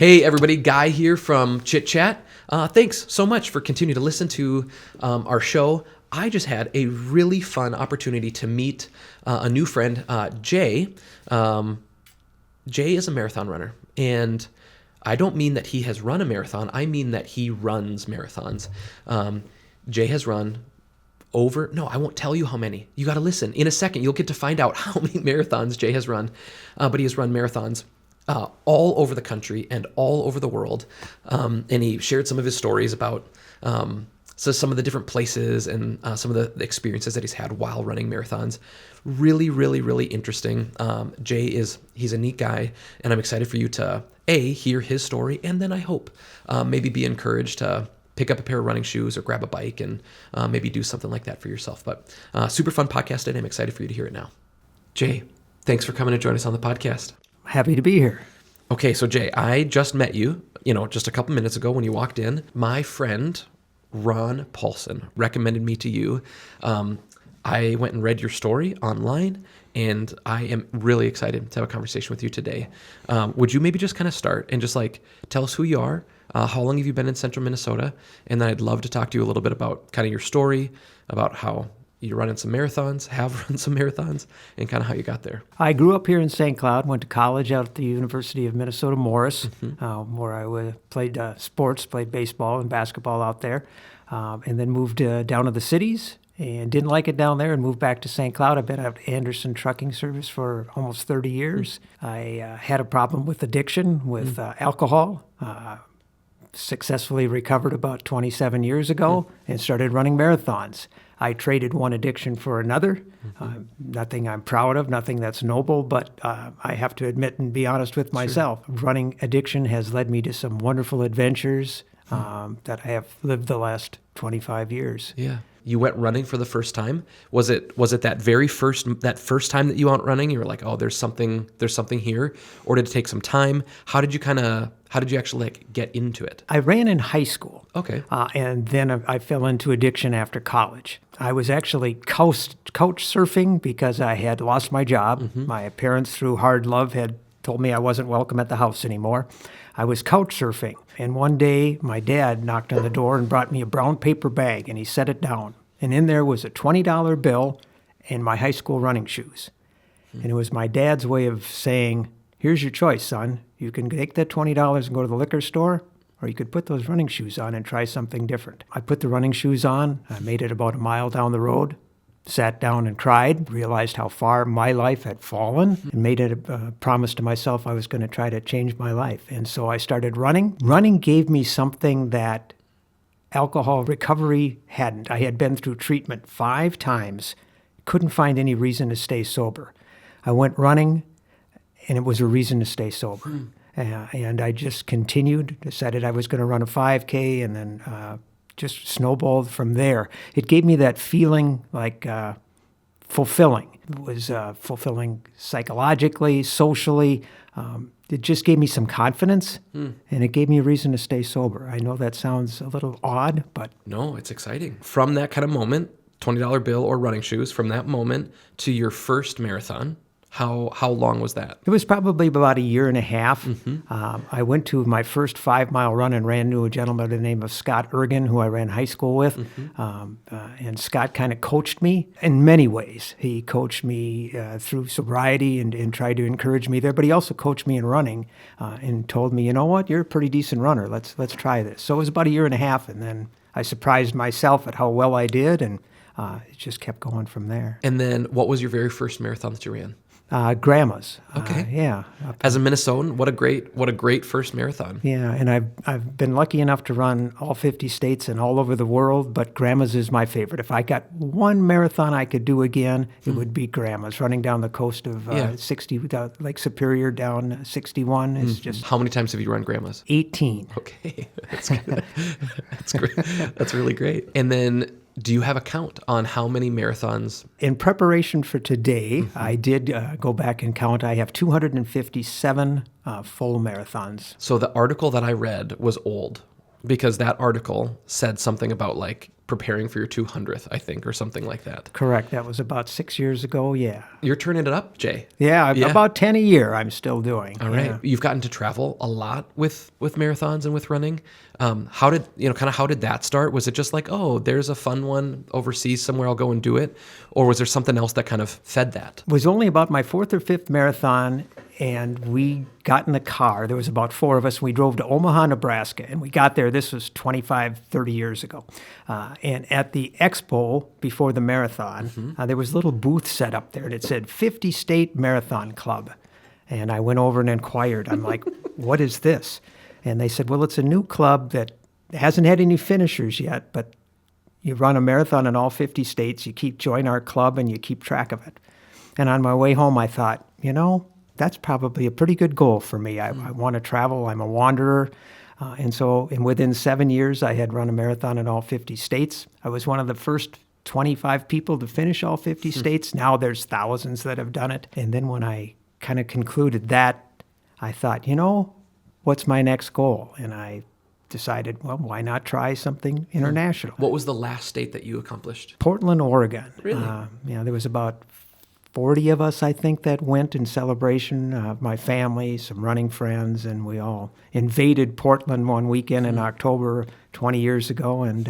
Hey everybody, Guy here from Chit Chat. Thanks so much for continuing to listen to our show. I just had a really fun opportunity to meet a new friend, Jay. Jay is a marathon runner, and I don't mean that he has run a marathon. I mean that he runs marathons. Jay has run I won't tell you how many. You got to listen. In a second, you'll get to find out how many marathons Jay has run. But he has run marathons all over the country and all over the world. And he shared some of his stories about some of the different places and some of the experiences that he's had while running marathons. Really, really, really interesting. He's a neat guy, and I'm excited for you to, hear his story, and then I hope maybe be encouraged to pick up a pair of running shoes or grab a bike and maybe do something like that for yourself. But super fun podcast, and I'm excited for you to hear it now. Jay, thanks for coming to join us on the podcast. Happy to be here. Okay, so Jay, I just met you, just a couple minutes ago when you walked in. My friend, Ron Paulson, recommended me to you. I went and read your story online, and I am really excited to have a conversation with you today. Would you maybe just kind of start and just tell us who you are, how long have you been in central Minnesota, and then I'd love to talk to you a little bit about kind of your story, about how you're running some marathons, have run some marathons, and kind of how you got there. I grew up here in St. Cloud, went to college out at the University of Minnesota Morris, where I played sports, played baseball and basketball out there, and then moved down to the cities and didn't like it down there and moved back to St. Cloud. I've been at Anderson Trucking Service for almost 30 years. I had a problem with addiction, with alcohol. Successfully recovered about 27 years ago and started running marathons. I traded one addiction for another. Nothing I'm proud of, nothing that's noble, but I have to admit and be honest with myself. Sure. Running addiction has led me to some wonderful adventures that I have lived the last 25 years. Yeah. You went running for the first time. Was it that first time that you went running? You were like, oh, there's something here, or did it take some time? How did you actually get into it? I ran in high school. Okay. And then I fell into addiction after college. I was actually couch surfing because I had lost my job. My parents, through hard love, had told me I wasn't welcome at the house anymore. I was couch surfing, and one day my dad knocked on the door and brought me a brown paper bag, and he set it down. And in there was a $20 bill and my high school running shoes. And it was my dad's way of saying, here's your choice, son. You can take that $20 and go to the liquor store, or you could put those running shoes on and try something different. I put the running shoes on. I made it about a mile down the road, sat down and cried, realized how far my life had fallen, and made it a promise to myself I was going to try to change my life. And so I started running. Running gave me something that alcohol recovery hadn't. I had been through treatment 5 times, couldn't find any reason to stay sober. I went running, and it was a reason to stay sober. And I just continued, decided I was going to run a 5K, and then just snowballed from there. It gave me that feeling like fulfilling. It was fulfilling psychologically, socially. It just gave me some confidence, and it gave me a reason to stay sober. I know that sounds a little odd, but... No, it's exciting. From that kind of moment, $20 bill or running shoes, from that moment to your first marathon, how long was that? It was probably about a year and a half. I went to my first 5-mile run and ran into a gentleman by the name of Scott Ergen, who I ran high school with. And Scott kind of coached me in many ways. He coached me through sobriety and tried to encourage me there, but he also coached me in running and told me, you know what, you're a pretty decent runner. Let's try this. So it was about a year and a half, and then I surprised myself at how well I did, and it just kept going from there. And then what was your very first marathon that you ran? Grandma's. Okay. Yeah. As a Minnesotan, what a great first marathon. Yeah, and I've been lucky enough to run all 50 states and all over the world, but Grandma's is my favorite. If I got one marathon I could do again, it would be Grandma's. Running down the coast of Lake Superior down 61 is just... How many times have you run Grandma's? 18. Okay, that's good. That's great. That's really great. And then, do you have a count on how many marathons? In preparation for today, I did go back and count. I have 257 full marathons. So the article that I read was old, because that article said something about preparing for your 200th, I think, or something like that. Correct. That was about 6 years ago. Yeah. You're turning it up, Jay. Yeah. About 10 a year I'm still doing. All right. Yeah. You've gotten to travel a lot with marathons and with running. How did that start? Was it just like, oh, there's a fun one overseas somewhere, I'll go and do it? Or was there something else that kind of fed that? It was only about my fourth or fifth marathon, and we got in the car. There was about 4 of us. We drove to Omaha, Nebraska, and we got there. This was 25, 30 years ago. And at the expo before the marathon, there was a little booth set up there, and it said 50 State Marathon Club. And I went over and inquired. I'm like, what is this? And they said, well, it's a new club that hasn't had any finishers yet, but you run a marathon in all 50 states, you join our club, and you keep track of it. And on my way home, I thought, that's probably a pretty good goal for me. I want to travel. I'm a wanderer. And within 7 years, I had run a marathon in all 50 states. I was one of the first 25 people to finish all 50 states. Now there's thousands that have done it. And then when I kind of concluded that, I thought, what's my next goal? And I decided, well, why not try something international? What was the last state that you accomplished? Portland, Oregon. Really? There was about 40 of us, I think, that went in celebration. My family, some running friends, and we all invaded Portland one weekend in October 20 years ago, and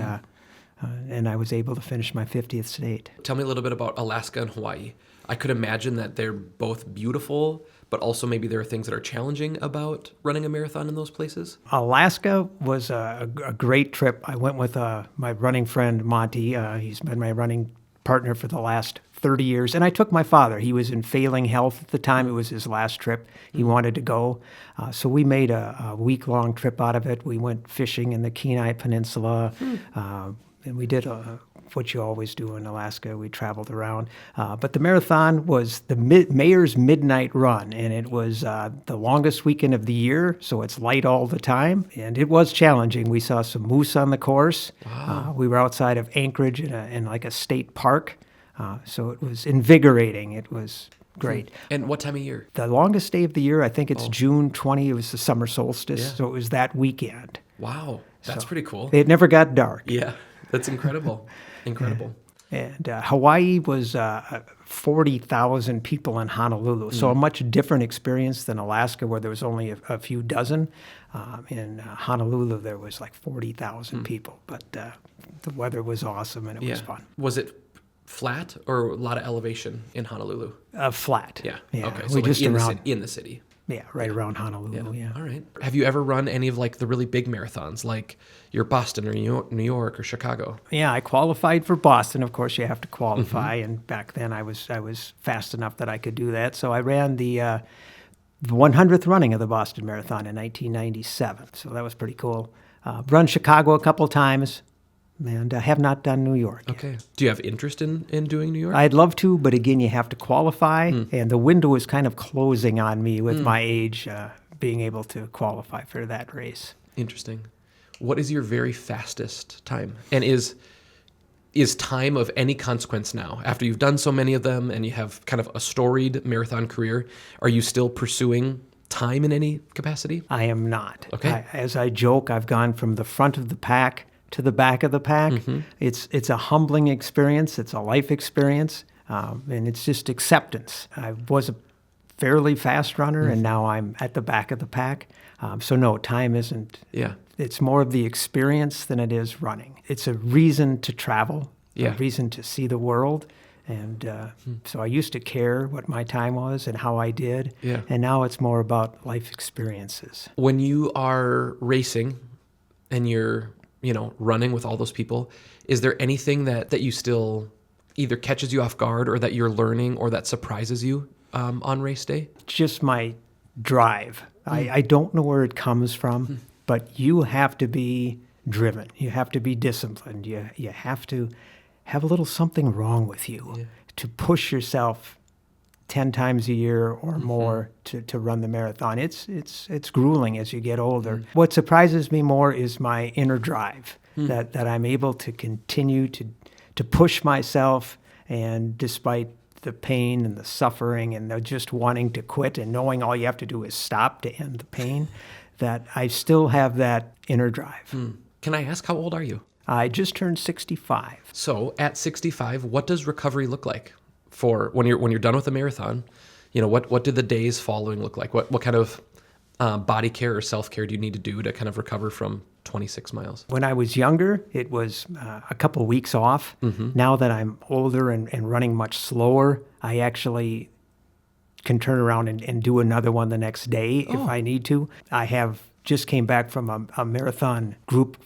I was able to finish my 50th state. Tell me a little bit about Alaska and Hawaii. I could imagine that they're both beautiful, but also maybe there are things that are challenging about running a marathon in those places. Alaska was a great trip. I went with my running friend, Monty. He's been my running partner for the last 30 years. And I took my father. He was in failing health at the time. It was his last trip. He wanted to go. So we made a week-long trip out of it. We went fishing in the Kenai Peninsula. And we did what you always do in Alaska. We traveled around. But the marathon was the Mayor's Midnight Run, and it was the longest weekend of the year, so it's light all the time. And it was challenging. We saw some moose on the course. Wow. We were outside of Anchorage in like a state park, so it was invigorating. It was great. And what time of year? The longest day of the year, I think it's June 20. It was the summer solstice, so it was that weekend. Wow, that's pretty cool. It never got dark. Yeah, that's incredible. Incredible. And Hawaii was 40,000 people in Honolulu, so a much different experience than Alaska, where there was only a few dozen. In Honolulu, there was like 40,000 people, but the weather was awesome and it was fun. Was it flat or a lot of elevation in Honolulu? Flat. Yeah. Yeah. Okay. So We like just in the city. Yeah, right around Honolulu. Yeah. All right. Have you ever run any of like the really big marathons, like your Boston or New York or Chicago? Yeah, I qualified for Boston. Of course, you have to qualify, and back then I was fast enough that I could do that. So I ran the 100th running of the Boston Marathon in 1997. So that was pretty cool. Run Chicago a couple of times, and I have not done New York yet. Okay. Do you have interest in doing New York? I'd love to, but again, you have to qualify, and the window is kind of closing on me with my age, being able to qualify for that race. Interesting. What is your very fastest time? And is time of any consequence now? After you've done so many of them and you have kind of a storied marathon career, are you still pursuing time in any capacity? I am not. Okay. As I joke, I've gone from the front of the pack to the back of the pack. It's a humbling experience. It's a life experience. And it's just acceptance. I was a fairly fast runner, and now I'm at the back of the pack. So no, time isn't. Yeah. It's more of the experience than it is running. It's a reason to travel, a Yeah. reason to see the world. And so I used to care what my time was and how I did. Yeah. And now it's more about life experiences. When you are racing and you're, running with all those people, is there anything that you still either catches you off guard or that you're learning or that surprises you on race day? Just my drive. I don't know where it comes from, but you have to be driven. You have to be disciplined. You have to have a little something wrong with you to push yourself 10 times a year or more to run the marathon. It's grueling as you get older. What surprises me more is my inner drive, that I'm able to continue to push myself, and despite the pain and the suffering and the just wanting to quit and knowing all you have to do is stop to end the pain, that I still have that inner drive. Can I ask, how old are you? I just turned 65. So at 65, what does recovery look like for when you're done with the marathon? What did the days following look like? What kind of body care or self-care do you need to do to kind of recover from 26 miles? When I was younger, it was a couple weeks off. Now that I'm older and running much slower, I actually can turn around and do another one the next day if I need to. I have just came back from a marathon group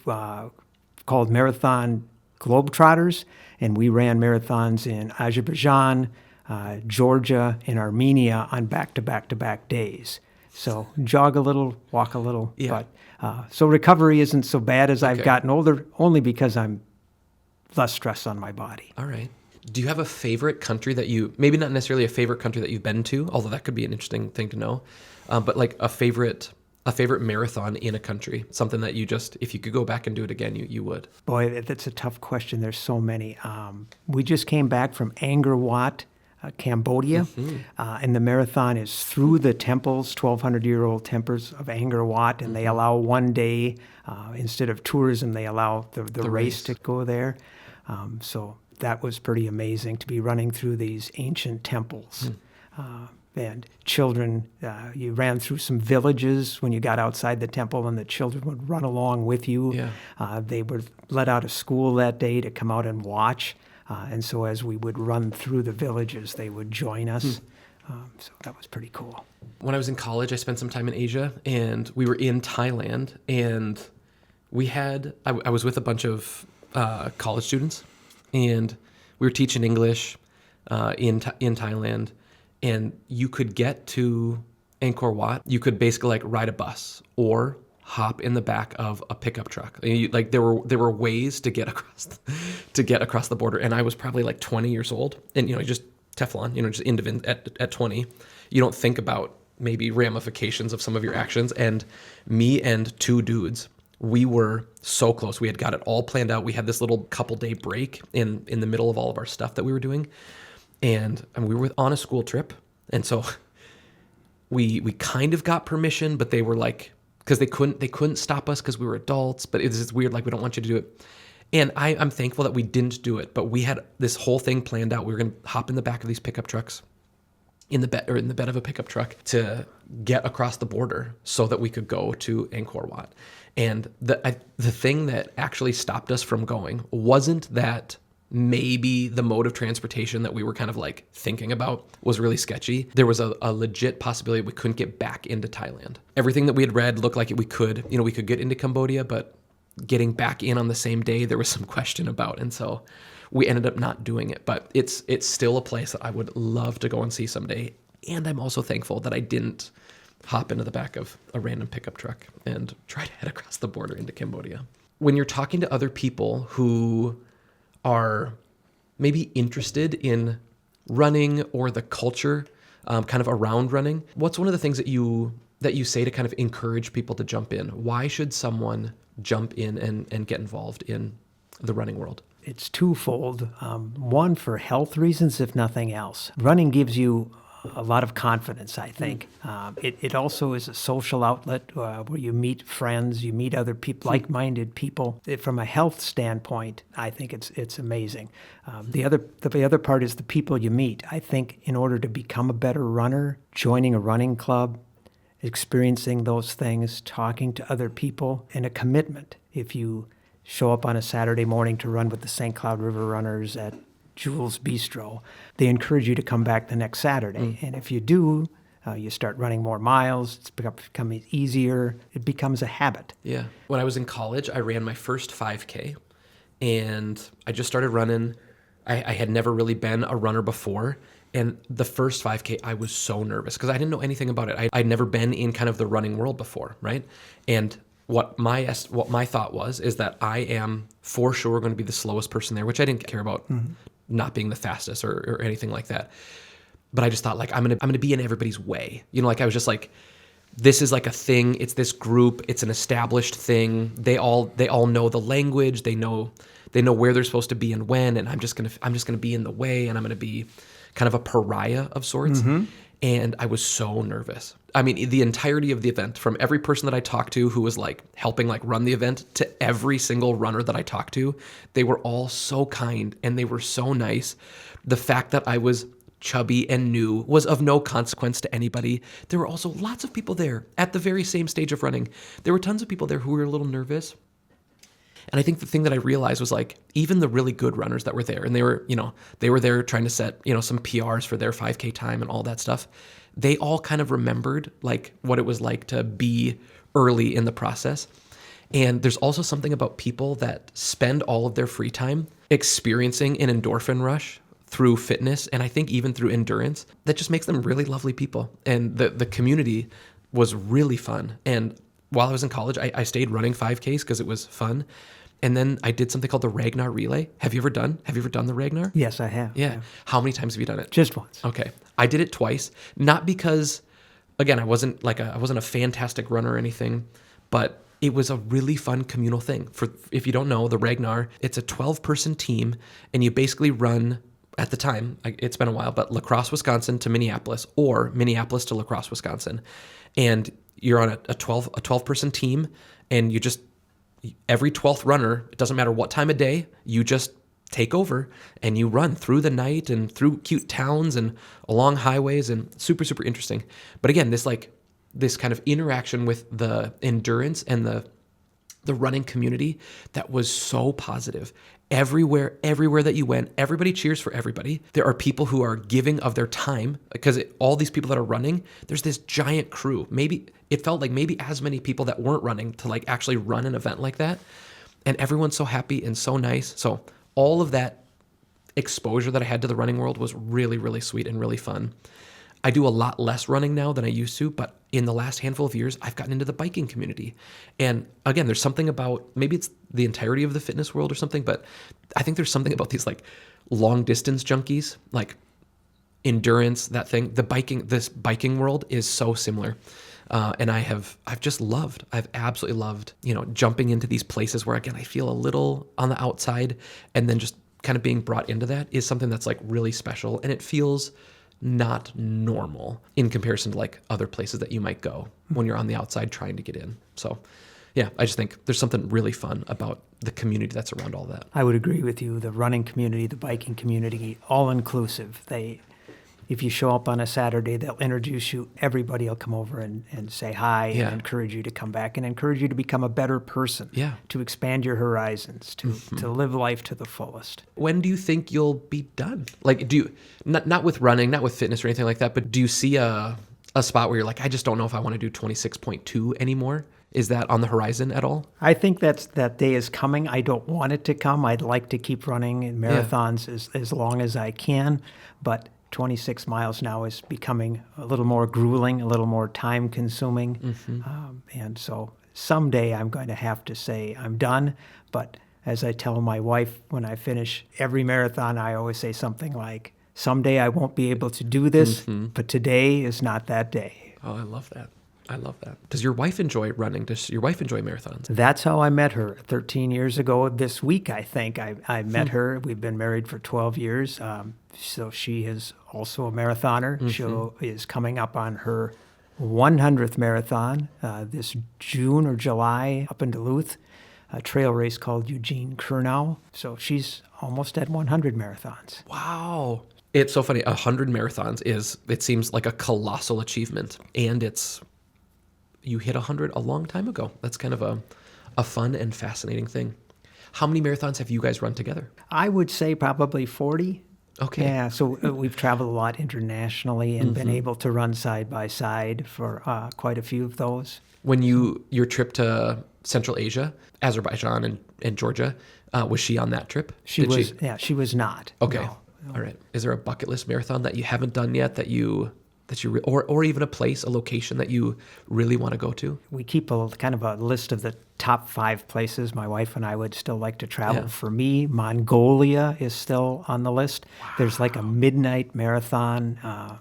called Marathon Globetrotters, and we ran marathons in Azerbaijan, Georgia, and Armenia on back-to-back-to-back days. So jog a little, walk a little. Yeah. But so recovery isn't so bad as I've gotten older, only because I'm less stress on my body. All right. Do you have a favorite country that maybe not necessarily a favorite country that you've been to, although that could be an interesting thing to know, but like a favorite marathon in a country, something that you just, if you could go back and do it again, you would? Boy, that's a tough question. There's so many. We just came back from Angkor Wat, Cambodia, and the marathon is through the temples, 1,200-year-old temples of Angkor Wat, and they allow one day, instead of tourism, they allow the race to go there. So that was pretty amazing to be running through these ancient temples. And children, you ran through some villages when you got outside the temple, and the children would run along with you. Yeah. They were let out of school that day to come out and watch. And so as we would run through the villages, they would join us. So that was pretty cool. When I was in college, I spent some time in Asia, and we were in Thailand, and I was with a bunch of college students, and we were teaching English in Thailand, and you could get to Angkor Wat. You could basically like ride a bus or hop in the back of a pickup truck. Like there were ways to get across the border, and I was probably like 20 years old, and just Teflon, just independent at 20. You don't think about maybe ramifications of some of your actions. And me and two dudes, we were so close. We had got it all planned out. We had this little couple day break in the middle of all of our stuff that we were doing, and we were on a school trip, and so we kind of got permission, but they were like, because they couldn't stop us because we were adults, but it's just weird, like we don't want you to do it. And I'm thankful that we didn't do it, but we had this whole thing planned out. We were going to hop in the back of these pickup trucks, in the bed of a pickup truck, to get across the border so that we could go to Angkor Wat. And the thing that actually stopped us from going wasn't that maybe the mode of transportation that we were kind of like thinking about was really sketchy. There was a legit possibility we couldn't get back into Thailand. Everything that we had read looked like we could get into Cambodia, but getting back in on the same day, there was some question about. And so we ended up not doing it, but it's still a place that I would love to go and see someday. And I'm also thankful that I didn't hop into the back of a random pickup truck and try to head across the border into Cambodia. When you're talking to other people who are maybe interested in running or the culture kind of around running, what's one of the things that you say to kind of encourage people to jump in? Why should someone jump in and get involved in the running world? It's twofold. One, for health reasons, if nothing else. Running gives you a lot of confidence, I think. It also is a social outlet where you meet friends, you meet other people, like-minded people. From a health standpoint, I think it's amazing. The other part is the people you meet. I think in order to become a better runner, joining a running club, experiencing those things, talking to other people, and a commitment. If you show up on a Saturday morning to run with the St. Cloud River Runners at Jules Bistro, they encourage you to come back the next Saturday. And if you do, you start running more miles. It's becoming easier. It becomes a habit. Yeah. When I was in college, I ran my first 5K, and I just started running. I had never really been a runner before. And the first 5K, I was so nervous because I didn't know anything about it. I'd never been in kind of the running world before, right? And what my thought is that I am for sure going to be the slowest person there, which I didn't care about not being the fastest or anything like that. But I just thought, like, I'm gonna be in everybody's way. Like I was just like, this is like a thing. It's this group. It's an established thing. They all know the language. They know where they're supposed to be and when. And I'm just gonna be in the way, and I'm gonna be kind of a pariah of sorts. And I was so nervous. I mean, the entirety of the event, from every person that I talked to who was like helping like run the event to every single runner that I talked to, they were all so kind and they were so nice. The fact that I was chubby and new was of no consequence to anybody. There were also lots of people there at the very same stage of running. There were tons of people there who were a little nervous. And I think the thing that I realized was like, even the really good runners that were there, and they were there trying to set, some PRs for their 5K time and all that stuff. They all kind of remembered like what it was like to be early in the process. And there's also something about people that spend all of their free time experiencing an endorphin rush through fitness, and I think even through endurance, that just makes them really lovely people. And the community was really fun. And while I was in college, I stayed running 5Ks because it was fun. And then I did something called the Ragnar Relay. Have you ever done the Ragnar? Yes, I have. Yeah. How many times have you done it? Just once. Okay. I did it twice. Not because, again, I wasn't a fantastic runner or anything, but it was a really fun communal thing. If you don't know, the Ragnar, it's a 12-person team, and you basically run, at the time, it's been a while, but La Crosse, Wisconsin to Minneapolis, or Minneapolis to La Crosse, Wisconsin. And you're on a 12-person team, and you just, every 12th runner, it doesn't matter what time of day, you just take over and you run through the night and through cute towns and along highways, and super, super interesting. But again, this kind of interaction with the endurance and the running community that was so positive. Everywhere that you went, everybody cheers for everybody. There are people who are giving of their time because all these people that are running, there's this giant crew. Maybe it felt like maybe as many people that weren't running to like actually run an event like that. And everyone's so happy and so nice. So all of that exposure that I had to the running world was really, really sweet and really fun. I do a lot less running now than I used to, but in the last handful of years, I've gotten into the biking community. And again, there's something about, maybe it's the entirety of the fitness world or something, but I think there's something about these like long distance junkies, like endurance, that thing. This biking world is so similar. And I've absolutely loved, jumping into these places where, again, I feel a little on the outside, and then just kind of being brought into that is something that's like really special. And it feels not normal in comparison to like other places that you might go when you're on the outside trying to get in. So yeah, I just think there's something really fun about the community that's around all that. I would agree with you. The running community, the biking community, all inclusive. If you show up on a Saturday, they'll introduce you. Everybody will come over and say hi and encourage you to come back and encourage you to become a better person, to expand your horizons, to live life to the fullest. When do you think you'll be done? Like, do you, not with running, not with fitness or anything like that, but do you see a spot where you're like, I just don't know if I want to do 26.2 anymore? Is that on the horizon at all? I think that day is coming. I don't want it to come. I'd like to keep running in marathons as long as I can, but 26 miles now is becoming a little more grueling, a little more time-consuming. And so someday I'm going to have to say I'm done. But as I tell my wife when I finish every marathon, I always say something like, someday I won't be able to do this, but today is not that day. Oh, I love that. Does your wife enjoy running? Does your wife enjoy marathons? That's how I met her 13 years ago this week, I think. I met her. We've been married for 12 years. So she is also a marathoner. She is coming up on her 100th marathon this June or July up in Duluth, a trail race called Eugene Kurnow. So she's almost at 100 marathons. Wow. It's so funny. 100 marathons it seems like a colossal achievement. And you hit 100 a long time ago. That's kind of a fun and fascinating thing. How many marathons have you guys run together? I would say probably 40. Okay. Yeah, so we've traveled a lot internationally and been able to run side by side for quite a few of those. When your trip to Central Asia, Azerbaijan and Georgia, was she on that trip? She was not. Okay. No. All right. Is there a bucket list marathon that you haven't done yet or even a location that you really want to go to? We keep a kind of a list of the top 5 places my wife and I would still like to travel. Yeah. For me, Mongolia is still on the list. Wow. There's like a midnight marathon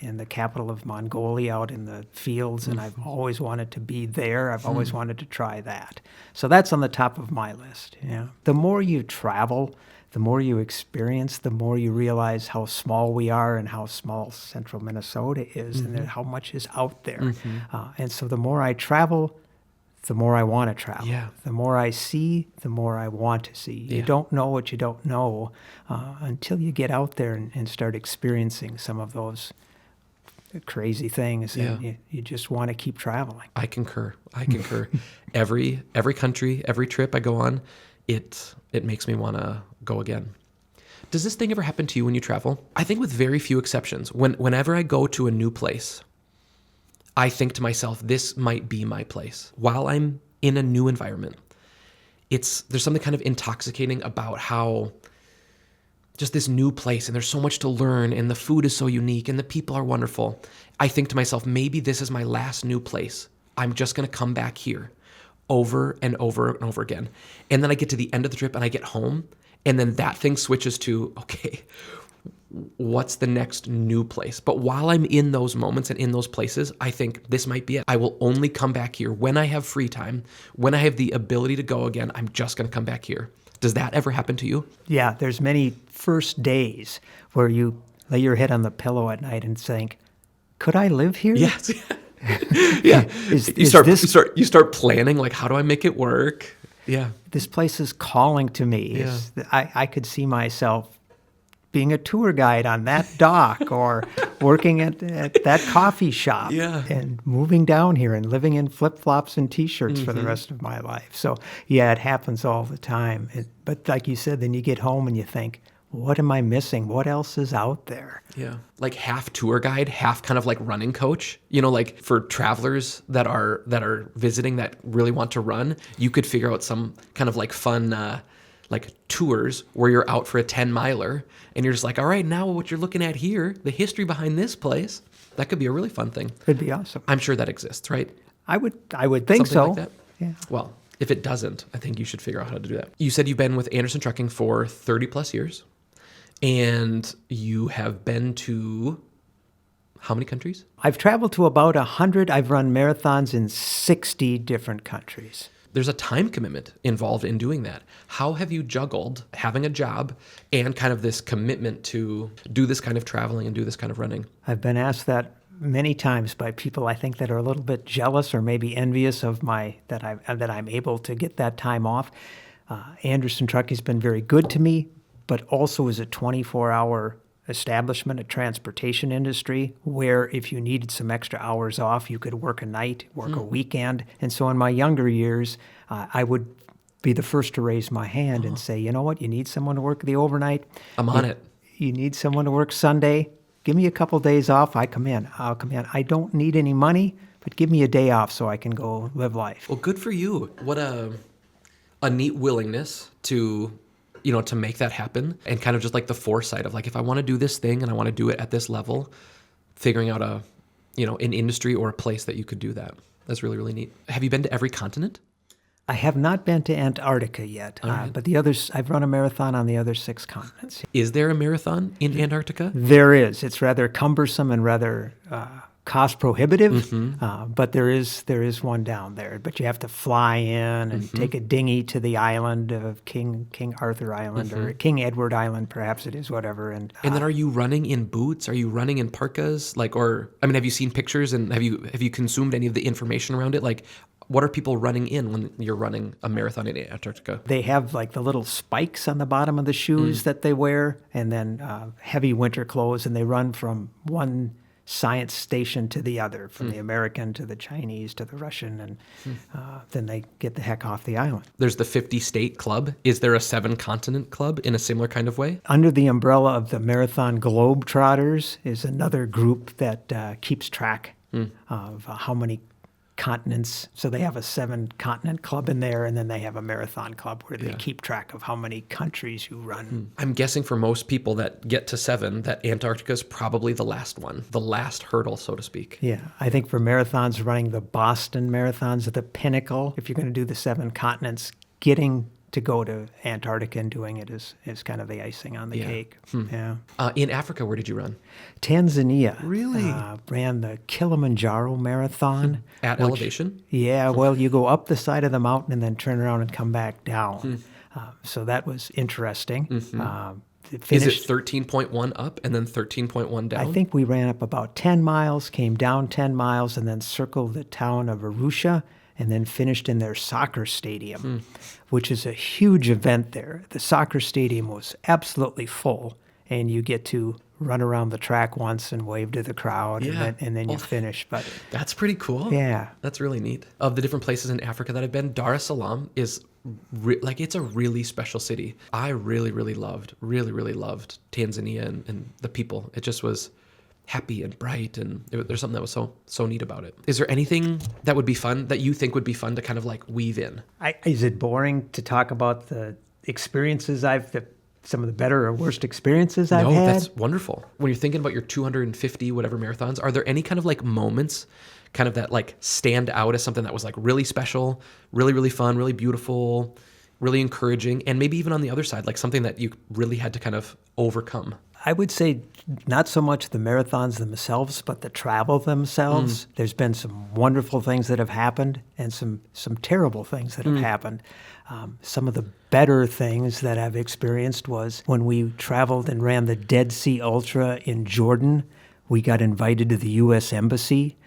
in the capital of Mongolia out in the fields, and I've always wanted to be there. I've always wanted to try that. So that's on the top of my list. Yeah. The more you travel, the more you experience, the more you realize how small we are and how small central Minnesota is and then how much is out there. And so the more I travel, the more I want to travel. Yeah. The more I see, the more I want to see. You Yeah. don't know what you don't know until you get out there and start experiencing some of those crazy things. And Yeah. you just want to keep traveling. I concur. Every country, every trip I go on, it makes me want to go again. Does this thing ever happen to you when you travel? I think with very few exceptions. Whenever I go to a new place, I think to myself, this might be my place. While I'm in a new environment, there's something kind of intoxicating about how just this new place, and there's so much to learn, and the food is so unique, and the people are wonderful. I think to myself, maybe this is my last new place. I'm just going to come back here over and over and over again. And then I get to the end of the trip and I get home, and then that thing switches to, okay, what's the next new place? But while I'm in those moments and in those places, I think this might be it. I will only come back here when I have free time, when I have the ability to go again. I'm just going to come back here. Does that ever happen to you? Yeah, there's many first days where you lay your head on the pillow at night and think, could I live here? Yes. Yeah. You start planning, like, how do I make it work? Yeah. This place is calling to me. Yeah. I could see myself being a tour guide on that dock or working at that coffee shop Yeah. and moving down here and living in flip-flops and T-shirts for the rest of my life. So, yeah, it happens all the time. But like you said, then you get home and you think, what am I missing? What else is out there? Yeah. Like half tour guide, half kind of like running coach. Like for travelers that are visiting that really want to run, you could figure out some kind of like fun like tours where you're out for a 10-miler and you're just like, all right, now what you're looking at here, the history behind this place, that could be a really fun thing. It'd be awesome. I'm sure that exists, right? I would think Something so. like that? Yeah. Well, if it doesn't, I think you should figure out how to do that. You said you've been with Anderson Trucking for 30 plus years, and you have been to how many countries? I've traveled to about 100. I've run marathons in 60 different countries. There's a time commitment involved in doing that. How have you juggled having a job and kind of this commitment to do this kind of traveling and do this kind of running? I've been asked that many times by people I think that are a little bit jealous or maybe envious of that I'm able to get that time off. Anderson Trucking's been very good to me, but also is a 24-hour establishment, a transportation industry, where if you needed some extra hours off, you could work a night, work a weekend. And so in my younger years, I would be the first to raise my hand and say, you know what, you need someone to work the overnight. I'm on it. You need someone to work Sunday. Give me a couple days off. I'll come in. I don't need any money, but give me a day off so I can go live life. Well, good for you. What a neat willingness to make that happen, and kind of just like the foresight of like, if I want to do this thing and I want to do it at this level, figuring out an industry or a place that you could do that. That's really, really neat. Have you been to every continent? I have not been to Antarctica yet, but the others, I've run a marathon on the other 6 continents. Is there a marathon in Antarctica? There is. It's rather cumbersome and rather cost prohibitive, but there is one down there. But you have to fly in and take a dinghy to the island of King Arthur Island or King Edward Island, perhaps it is, whatever. And then are you running in boots? Are you running in parkas? Have you seen pictures and have you consumed any of the information around it? Like, what are people running in when you're running a marathon in Antarctica? They have like the little spikes on the bottom of the shoes that they wear, and then heavy winter clothes, and they run from one science station to the other, from the American to the Chinese to the Russian, and then they get the heck off the island. There's the 50-state club. Is there a 7-continent club in a similar kind of way? Under the umbrella of the Marathon Globetrotters is another group that keeps track of how many continents. So they have a 7-continent club in there, and then they have a marathon club where they keep track of how many countries you run. I'm guessing for most people that get to 7, that Antarctica is probably the last one, the last hurdle, so to speak. Yeah, I think for marathons, running the Boston marathons at the pinnacle, if you're going to do the 7 continents, getting to go to Antarctica and doing it is kind of the icing on the cake. Yeah. In Africa, where did you run? Tanzania. Really? Ran the Kilimanjaro Marathon. At elevation? Yeah, well, you go up the side of the mountain and then turn around and come back down. So that was interesting. It Is finished, it 13.1 up and then 13.1 down? I think we ran up about 10 miles, came down 10 miles, and then circled the town of Arusha, and then finished in their soccer stadium, which is a huge event there. The soccer stadium was absolutely full, and you get to run around the track once and wave to the crowd, Yeah. and then you Well, finish. But That's pretty cool. yeah, That's really neat. Of the different places in Africa that I've been, Dar es Salaam is it's a really special city. I really loved Tanzania and the people. It just was happy and bright, and there's something that was so neat about it. Is there anything that would be fun that you think would be fun to kind of like weave in? is it boring to talk about the experiences some of the better or worst experiences I've No, had? that's wonderful. When you're thinking about your 250 whatever marathons, are there any kind of like moments kind of that like stand out as something that was like really special, really fun, really beautiful, really encouraging, and maybe even on the other side, like something that you really had to kind of overcome? I would say not so much the marathons themselves, but the travel themselves. There's been some wonderful things that have happened and some terrible things that have happened. Some of the better things that I've experienced was when we traveled and ran the Dead Sea Ultra in Jordan. We got invited to the U.S. Embassy.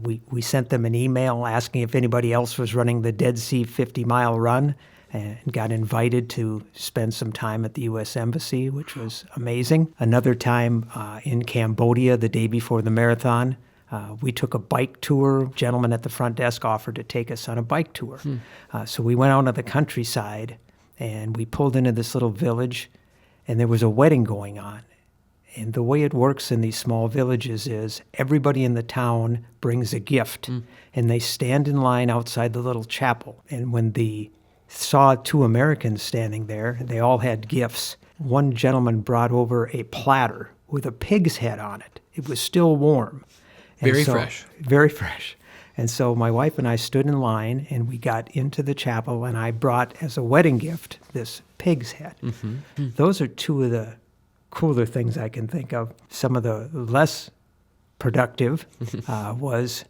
We sent them an email asking if anybody else was running the Dead Sea 50-mile run, and got invited to spend some time at the U.S. Embassy, which was amazing. Another time in Cambodia, the day before the marathon, we took a bike tour. A gentleman at the front desk offered to take us on a bike tour. So we went out on the countryside, and we pulled into this little village, and there was a wedding going on. And the way it works in these small villages is everybody in the town brings a gift, and they stand in line outside the little chapel. And when they saw two Americans standing there, they all had gifts. One gentleman brought over a platter with a pig's head on it. It was still warm. Very fresh. Very fresh. And so my wife and I stood in line, and we got into the chapel, and I brought as a wedding gift this pig's head. Those are two of the cooler things I can think of. Some of the less productive was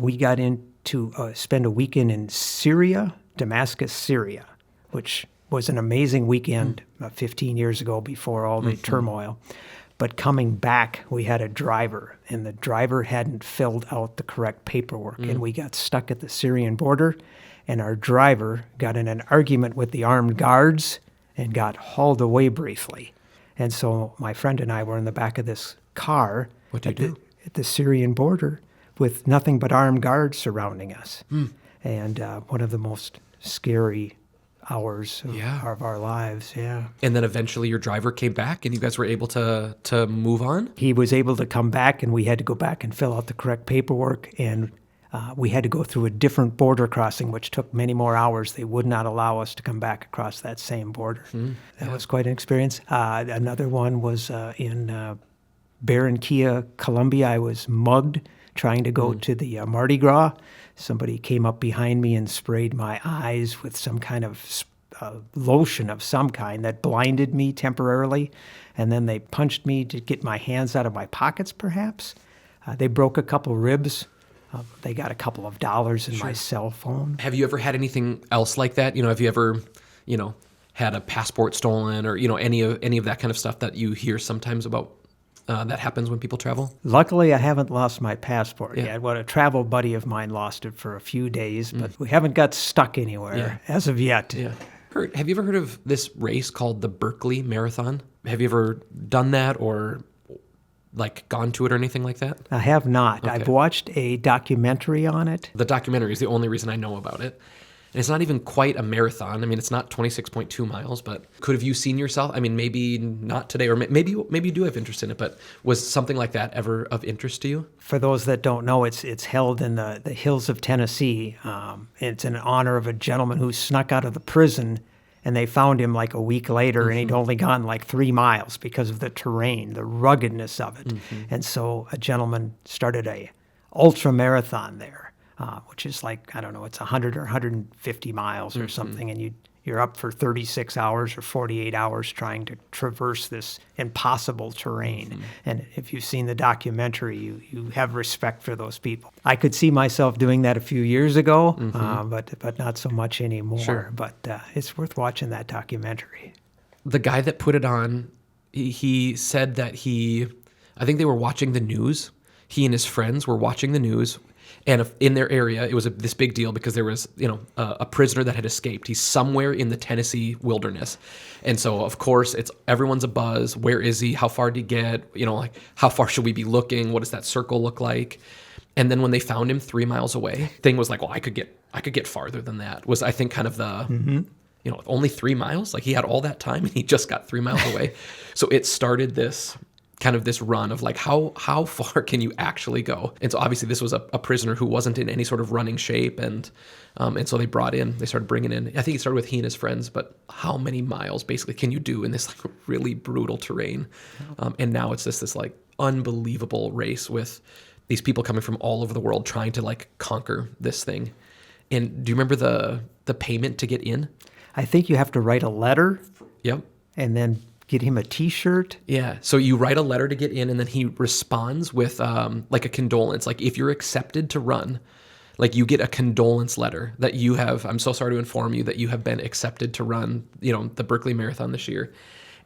we got in to spend a weekend in Syria, Damascus, Syria, which was an amazing weekend 15 years ago before all the turmoil. But coming back, we had a driver, and the driver hadn't filled out the correct paperwork, and we got stuck at the Syrian border, and our driver got in an argument with the armed guards and got hauled away briefly. And so my friend and I were in the back of this car What did you do? At the Syrian border with nothing but armed guards surrounding us. And one of the most scary hours of our lives, And then eventually your driver came back and you guys were able to move on? He was able to come back, and we had to go back and fill out the correct paperwork, and we had to go through a different border crossing, which took many more hours. They would not allow us to come back across that same border. That was quite an experience. Another one was in Barranquilla, Colombia. I was mugged trying to go to the Mardi Gras. Somebody came up behind me and sprayed my eyes with some kind of lotion of some kind that blinded me temporarily. And then they punched me to get my hands out of my pockets, perhaps. They broke a couple ribs. They got a couple of dollars in my cell phone. Have you ever had anything else like that? Have you ever, had a passport stolen or, any of that kind of stuff that you hear sometimes about that happens when people travel? Luckily, I haven't lost my passport yet. Well, a travel buddy of mine lost it for a few days, but we haven't got stuck anywhere as of yet. Yeah. Have you ever heard of this race called the Berkeley Marathon? Have you ever done that or like gone to it or anything like that? I have not. Okay. I've watched a documentary on it. The documentary is the only reason I know about it. And it's not even quite a marathon. I mean, it's not 26.2 miles, but could have you seen yourself? I mean, maybe not today, or maybe you do have interest in it, but was something like that ever of interest to you? For those that don't know, it's held in the hills of Tennessee. It's in honor of a gentleman who snuck out of the prison, and they found him like a week later, and he'd only gone like 3 miles because of the terrain, the ruggedness of it. And so a gentleman started a ultra marathon there. which is like, I don't know, it's 100 or 150 miles or something, and you're up for 36 hours or 48 hours trying to traverse this impossible terrain. And if you've seen the documentary, you have respect for those people. I could see myself doing that a few years ago, but not so much anymore. Sure. But it's worth watching that documentary. The guy that put it on, he said that I think they were watching the news. He and his friends were watching the news. And in their area, it was this big deal because there was, a prisoner that had escaped. He's somewhere in the Tennessee wilderness. And so, of course, everyone's abuzz. Where is he? How far did he get? How far should we be looking? What does that circle look like? And then when they found him 3 miles away, thing was like, well, I could get farther than that. Was, I think, kind of the, only 3 miles? Like, he had all that time and he just got 3 miles away. So it started this run of like, how far can you actually go? And so obviously this was a prisoner who wasn't in any sort of running shape. And so they started bringing in, I think it started with he and his friends, but how many miles basically can you do in this like really brutal terrain? And now it's just this like unbelievable race with these people coming from all over the world trying to like conquer this thing. And do you remember the payment to get in? I think you have to write a letter. Yep. And then get him a T-shirt. Yeah. So you write a letter to get in, and then he responds with like a condolence. Like if you're accepted to run, like you get a condolence letter that you have. I'm so sorry to inform you that you have been accepted to run, the Berkeley Marathon this year.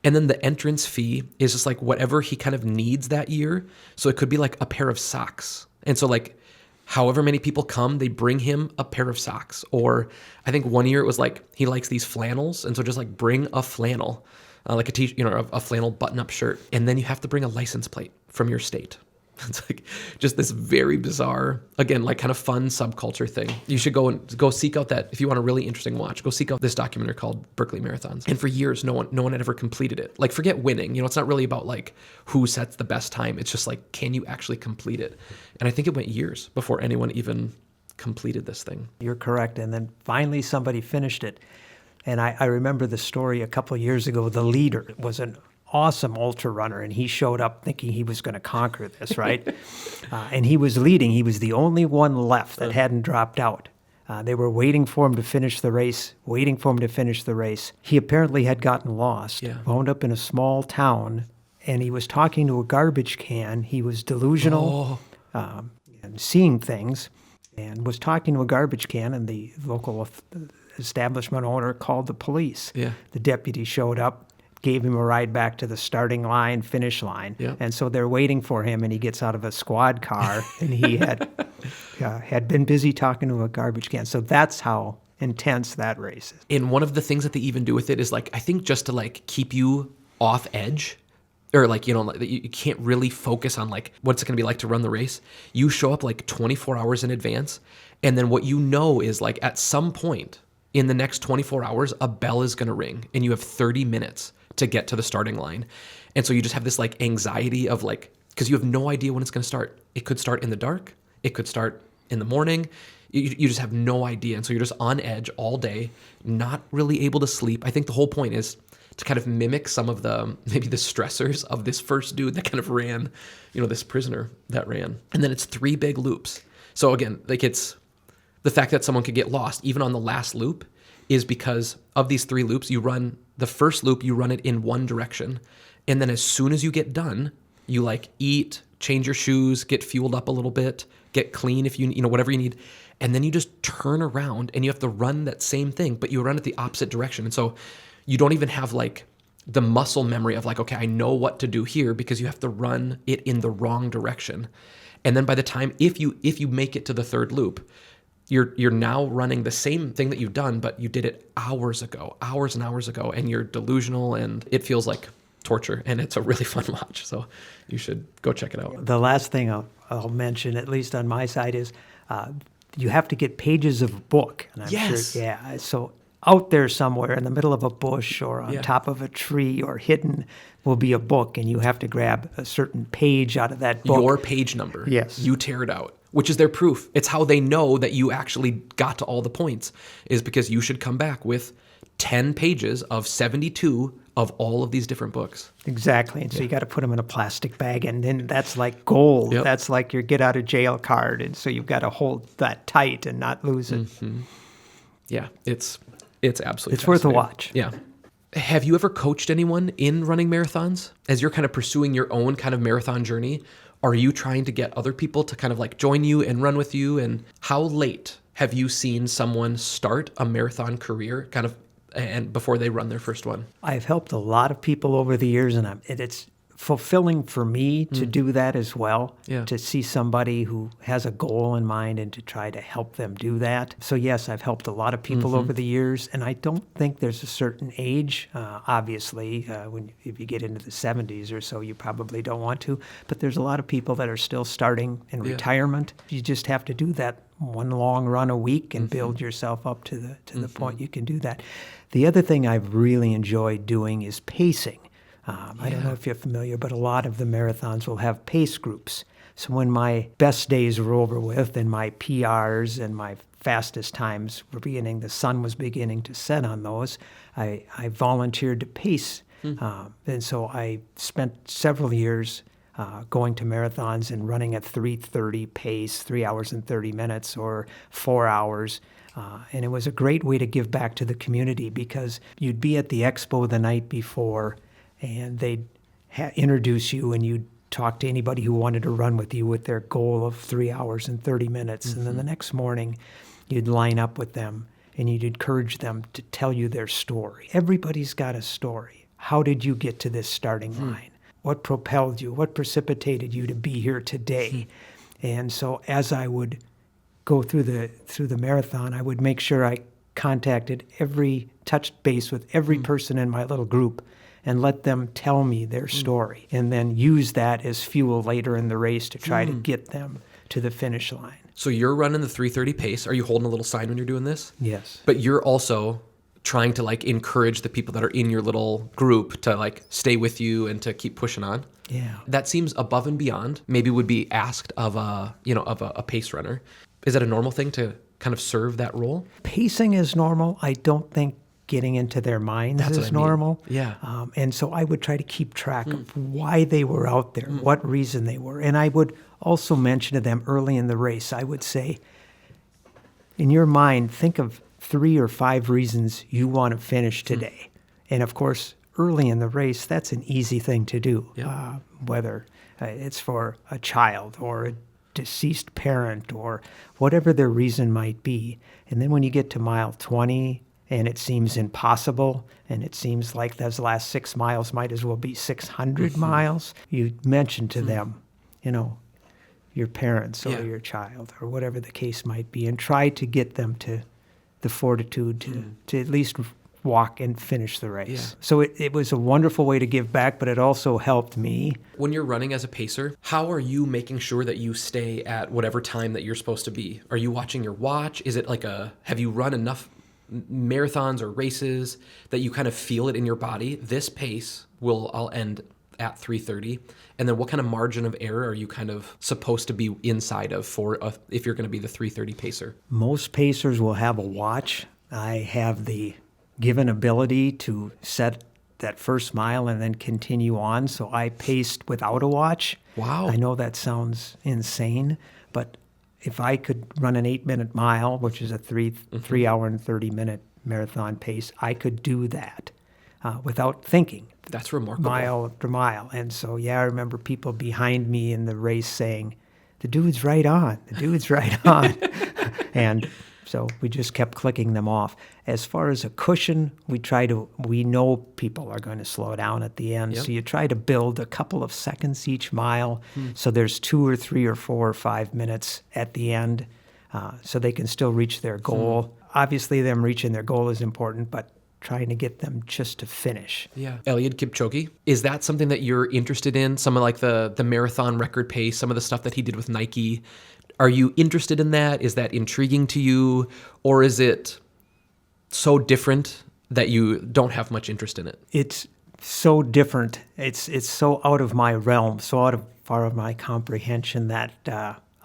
And then the entrance fee is just like whatever he kind of needs that year. So it could be like a pair of socks. And so like however many people come, they bring him a pair of socks. Or I think one year it was like he likes these flannels, and so just like bring a flannel. Like a flannel button-up shirt, and then you have to bring a license plate from your state. It's like just this very bizarre, again, like kind of fun subculture thing. You should go seek out that if you want a really interesting watch. Go seek out this documentary called Berkeley Marathons. And for years, no one had ever completed it. Like forget winning. It's not really about like who sets the best time. It's just like, can you actually complete it? And I think it went years before anyone even completed this thing. You're correct. And then finally somebody finished it. And I remember the story a couple of years ago. The leader was an awesome ultra runner, and he showed up thinking he was going to conquer this, right? And he was leading. He was the only one left that hadn't dropped out. They were waiting for him to finish the race, He apparently had gotten lost, wound up in a small town, and he was talking to a garbage can. He was delusional and seeing things, and was talking to a garbage can, and the local establishment owner called the police. Yeah. The deputy showed up, gave him a ride back to the starting line, finish line. Yeah. And so they're waiting for him, and he gets out of a squad car, and he had been busy talking to a garbage can. So that's how intense that race is. And one of the things that they even do with it is like, I think just to like keep you off edge, or like, you can't really focus on like, what's it going to be like to run the race? You show up like 24 hours in advance. And then what is like at some point in the next 24 hours, a bell is going to ring and you have 30 minutes to get to the starting line. And so you just have this like anxiety of like, because you have no idea when it's going to start. It could start in the dark. It could start in the morning. You just have no idea. And so you're just on edge all day, not really able to sleep. I think the whole point is to kind of mimic some of maybe the stressors of this first dude that kind of ran, this prisoner that ran. And then it's 3 big loops. So again, like it's the fact that someone could get lost even on the last loop is because of these 3 loops. You run the first loop, you run it in one direction. And then as soon as you get done, you like eat, change your shoes, get fueled up a little bit, get clean if you whatever you need. And then you just turn around and you have to run that same thing, but you run it the opposite direction. And so you don't even have like the muscle memory of like, okay, I know what to do here, because you have to run it in the wrong direction. And then by the time, if you make it to the 3rd loop, you're now running the same thing that you've done, but you did it hours and hours ago, and you're delusional, and it feels like torture, and it's a really fun watch. So you should go check it out. The last thing I'll mention, at least on my side, is you have to get pages of a book. And I'm sure, so out there somewhere in the middle of a bush or on top of a tree or hidden will be a book, and you have to grab a certain page out of that book. Your page number. Yes. You tear it out. which is their proof. It's how they know that you actually got to all the points, is because you should come back with 10 pages of 72 of all of these different books. Exactly. And so you got to put them in a plastic bag, and then that's like gold. Yep. That's like your get out of jail card. And so you've got to hold that tight and not lose it. Yeah, it's absolutely It's worth a fascinating. watch. Yeah. Have you ever coached anyone in running marathons? As you're kind of pursuing your own kind of marathon journey, are you trying to get other people to kind of like join you and run with you? And how late have you seen someone start a marathon career kind of and before they run their first one? I've helped a lot of people over the years, and it's fulfilling for me to do that as well, Yeah. to see somebody who has a goal in mind and to try to help them do that. So yes, I've helped a lot of people over the years, and I don't think there's a certain age. Obviously, if you get into the 70s or so, you probably don't want to, but there's a lot of people that are still starting in retirement. You just have to do that one long run a week and build yourself up to the point you can do that. The other thing I've really enjoyed doing is pacing. I don't know if you're familiar, but a lot of the marathons will have pace groups. So when my best days were over with and my PRs and my fastest times were beginning, the sun was beginning to set on those, I volunteered to pace. And so I spent several years going to marathons and running at 3:30 pace, 3 hours and 30 minutes or 4 hours. And it was a great way to give back to the community because you'd be at the expo the night before and they'd introduce you and you'd talk to anybody who wanted to run with you with their goal of 3 hours and 30 minutes. And then the next morning, you'd line up with them and you'd encourage them to tell you their story. Everybody's got a story. How did you get to this starting line? What propelled you? What precipitated you to be here today? And so as I would go through the marathon, I would make sure I touched base with every person in my little group and let them tell me their story and then use that as fuel later in the race to try to get them to the finish line. So you're running the 3:30 pace. Are you holding a little sign when you're doing this? Yes. But you're also trying to like encourage the people that are in your little group to like stay with you and to keep pushing on. Yeah. That seems above and beyond. Maybe would be asked of a pace runner. Is that a normal thing to kind of serve that role? Pacing is normal. I don't think getting into their minds That's what is I mean. normal. Yeah. And so I would try to keep track of why they were out there, what reason they were. And I would also mention to them early in the race, I would say, in your mind, think of 3 or 5 reasons you want to finish today. And of course, early in the race, that's an easy thing to do, Yeah. whether it's for a child or a deceased parent or whatever their reason might be. And then when you get to mile 20 and it seems impossible and it seems like those last 6 miles might as well be 600 miles, you mention to them, your parents or your child or whatever the case might be, and try to get them to the fortitude to at least walk and finish the race. Yeah. So it was a wonderful way to give back, but it also helped me. When you're running as a pacer, how are you making sure that you stay at whatever time that you're supposed to be? Are you watching your watch? Is it like have you run enough marathons or races that you kind of feel it in your body? This pace I'll end at 3:30. And then what kind of margin of error are you kind of supposed to be inside of if you're going to be the 3:30 pacer? Most pacers will have a watch. I have the given ability to set that first mile and then continue on. So I paced without a watch. Wow. I know that sounds insane, but if I could run an 8-minute mile, which is a 3 hour and 30-minute marathon pace, I could do that without thinking. That's remarkable. Mile after mile. And so, I remember people behind me in the race saying, the dude's right on. The dude's right on. And so we just kept clicking them off. As far as a cushion, we know people are going to slow down at the end. Yep. So you try to build a couple of seconds each mile. So there's 2 or 3 or 4 or 5 minutes at the end so they can still reach their goal. Obviously, them reaching their goal is important, but trying to get them just to finish. Yeah. Eliud Kipchoge, is that something that you're interested in? Some of like the marathon record pace, some of the stuff that he did with Nike. Are you interested in that? Is that intriguing to you? Or is it so different that you don't have much interest in it? It's so different. It's so out of my realm, so far of my comprehension that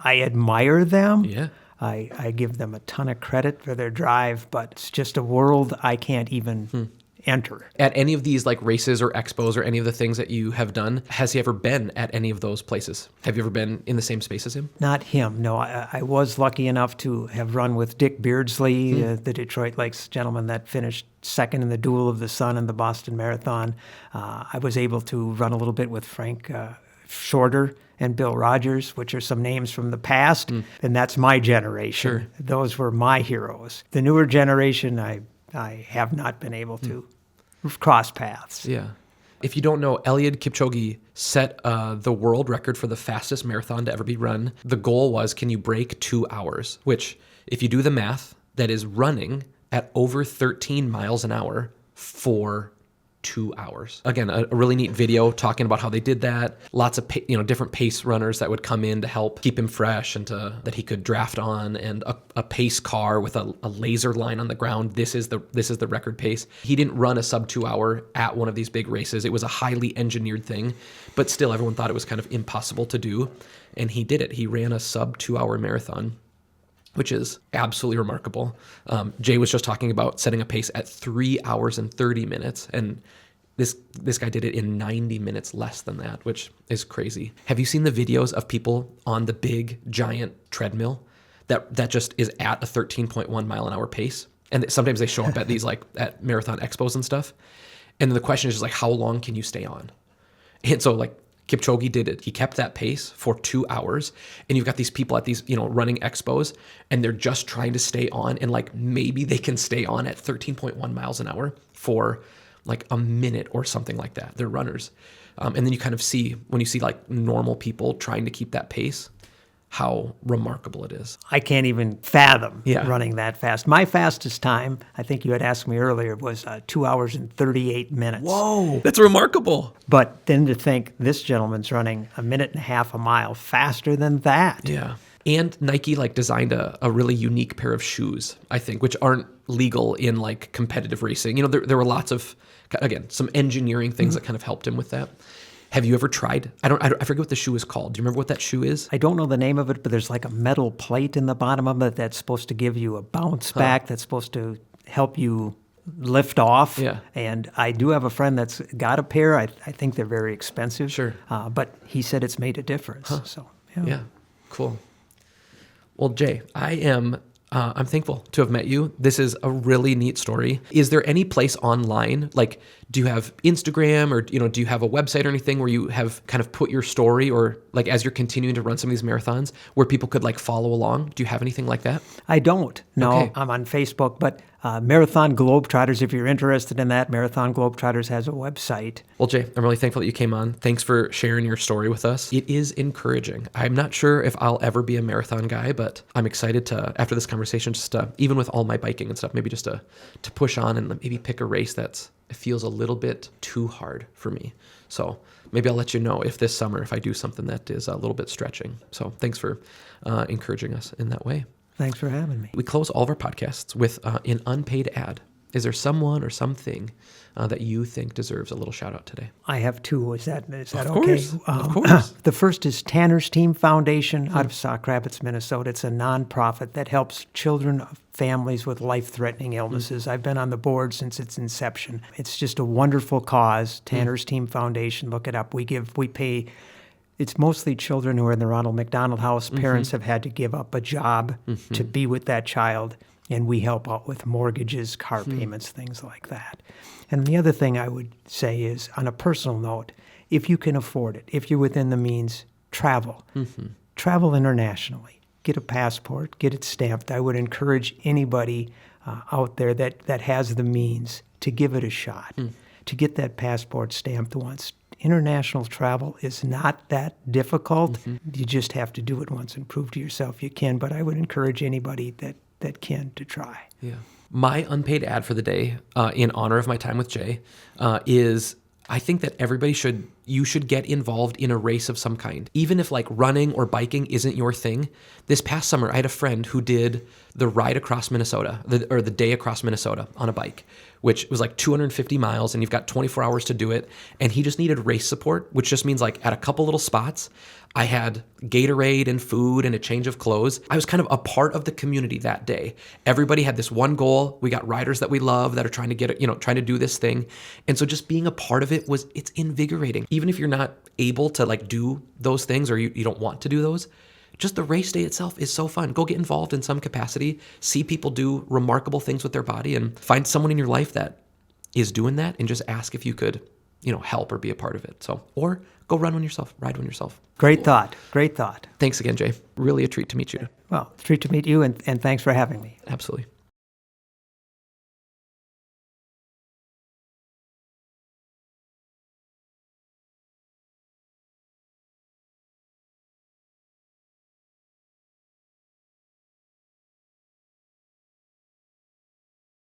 I admire them. Yeah. I give them a ton of credit for their drive, but it's just a world I can't even enter. At any of these like races or expos or any of the things that you have done, has he ever been at any of those places? Have you ever been in the same space as him? Not him, no. I was lucky enough to have run with Dick Beardsley, the Detroit Lakes gentleman that finished second in the Duel of the Sun and the Boston Marathon. I was able to run a little bit with Frank Shorter and Bill Rogers, which are some names from the past, and that's my generation. Sure. Those were my heroes. The newer generation, I have not been able to cross paths. Yeah. If you don't know, Eliud Kipchoge set the world record for the fastest marathon to ever be run. The goal was, can you break 2 hours? Which, if you do the math, that is running at over 13 miles an hour for 2 hours. Again, a really neat video talking about how they did that. Lots of different pace runners that would come in to help keep him fresh and that he could draft on, and a pace car with a laser line on the ground. This is the record pace. He didn't run a sub 2 hour at one of these big races. It was a highly engineered thing, but still everyone thought it was kind of impossible to do, and he did it. He ran a sub 2 hour marathon, which is absolutely remarkable. Jay was just talking about setting a pace at 3 hours and 30 minutes, and this guy did it in 90 minutes less than that, which is crazy. Have you seen the videos of people on the big, giant treadmill that just is at a 13.1 mile an hour pace? And sometimes they show up at these at marathon expos and stuff. And the question is just how long can you stay on? And so Kipchoge did it. He kept that pace for 2 hours, and you've got these people at these, running expos, and they're just trying to stay on, and maybe they can stay on at 13.1 miles an hour for a minute or something like that. They're runners. And then you kind of see, when you see normal people trying to keep that pace, how remarkable it is. I can't even fathom running that fast. My fastest time, I think you had asked me earlier, was 2 hours and 38 minutes. Whoa, that's remarkable. But then to think this gentleman's running a minute and a half a mile faster than that. Yeah. And Nike designed a really unique pair of shoes, I think, which aren't legal in competitive racing. There were lots of, again, some engineering things that kind of helped him with that. Have you ever tried? I forget what the shoe is called. Do you remember what that shoe is? I don't know the name of it, but there's a metal plate in the bottom of it that's supposed to give you a bounce back, that's supposed to help you lift off. Yeah. And I do have a friend that's got a pair. I think they're very expensive. Sure. But he said it's made a difference. So yeah, cool. Well, Jay, I'm thankful to have met you. This is a really neat story. Is there any place online, do you have Instagram or, do you have a website or anything where you have kind of put your story, or as you're continuing to run some of these marathons, where people could follow along? Do you have anything like that? I don't. No, Okay. I'm on Facebook, but Marathon Globetrotters, if you're interested in that, Marathon Globetrotters has a website. Well, Jay, I'm really thankful that you came on. Thanks for sharing your story with us. It is encouraging. I'm not sure if I'll ever be a marathon guy, but I'm excited to, after this conversation, just to, even with all my biking and stuff, maybe just to push on and maybe pick a race that feels a little bit too hard for me. So maybe I'll let you know if this summer, if I do something that is a little bit stretching. So thanks for encouraging us in that way. Thanks for having me. We close all of our podcasts with an unpaid ad. Is there someone or something that you think deserves a little shout out today? I have two. Is that Of okay? course. Of course. The first is Tanner's Team Foundation out of Sauk Rapids, Minnesota. It's a nonprofit that helps children of families with life-threatening illnesses. I've been on the board since its inception. It's just a wonderful cause. Tanner's Team Foundation. Look it up. We pay. It's mostly children who are in the Ronald McDonald House. Parents have had to give up a job to be with that child, and we help out with mortgages, car payments, things like that. And the other thing I would say is, on a personal note, if you can afford it, if you're within the means, travel. Travel internationally. Get a passport, get it stamped. I would encourage anybody out there that has the means to give it a shot, to get that passport stamped once. International travel is not that difficult. You just have to do it once and prove to yourself you can. But I would encourage anybody that can to try. Yeah. My unpaid ad for the day, in honor of my time with Jay, is I think that everybody should, you should get involved in a race of some kind. Even if like running or biking isn't your thing. This past summer, I had a friend who did the ride across Minnesota, or the day across Minnesota on a bike, which was like 250 miles, and you've got 24 hours to do it. And he just needed race support, which just means like at a couple little spots, I had Gatorade and food and a change of clothes. I was kind of a part of the community that day. Everybody had this one goal. We got riders that we love that are trying to get it, trying to do this thing. And so just being a part of it it's invigorating. Even if you're not able to like do those things, or you don't want to do those, just the race day itself is so fun. Go get involved in some capacity, see people do remarkable things with their body, and find someone in your life that is doing that, and just ask if you could, help or be a part of it. So, or go ride one yourself. Great thought. Great thought. Thanks again, Jay. Really a treat to meet you. Well, treat to meet you, and thanks for having me. Absolutely.